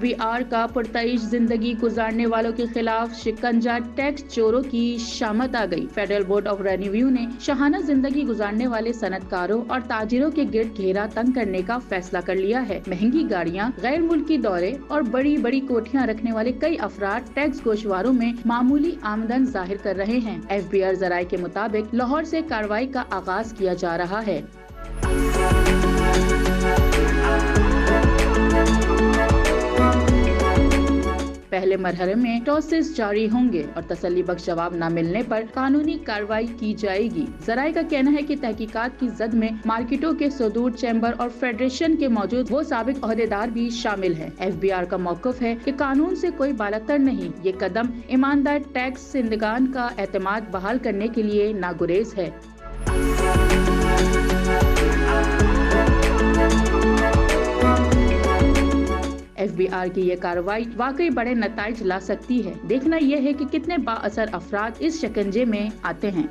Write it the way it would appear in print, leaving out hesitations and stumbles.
FBR का पुरतइश जिंदगी गुजारने वालों के खिलाफ शिकंजा, टैक्स चोरों की शामत आ गई। फेडरल बोर्ड ऑफ रेवेन्यू ने शाहाना जिंदगी गुजारने वाले सनतकारों और ताजिरों के गिर्द घेरा तंग करने का फैसला कर लिया है। महंगी गाड़ियां, गैर मुल्की दौरे और बड़ी बड़ी कोठियां रखने वाले कई अफराद टैक्स गोशवारों में मामूली आमदन जाहिर कर रहे हैं। FBR जराये के मुताबिक लाहौर से कार्रवाई का आगाज किया जा रहा है। पहले मरहले में टॉसेस जारी होंगे और तसल्ली बख्श जवाब न मिलने पर कानूनी कार्रवाई की जाएगी। जराये का कहना है कि तहकीकात की जद में मार्केटों के सदूर, चैम्बर और फेडरेशन के मौजूद वो साबिक ओहदेदार भी शामिल हैं। FBR का मौक़िफ़ है कि कानून से कोई बालतर नहीं। ये कदम ईमानदार टैक्स सिंदगान का एतमाद बहाल करने के लिए नागुरेज है। FBR की ये कार्रवाई वाकई बड़े नताइज ला सकती है। देखना यह है कि कितने बाअसर अफराद इस शिकंजे में आते हैं।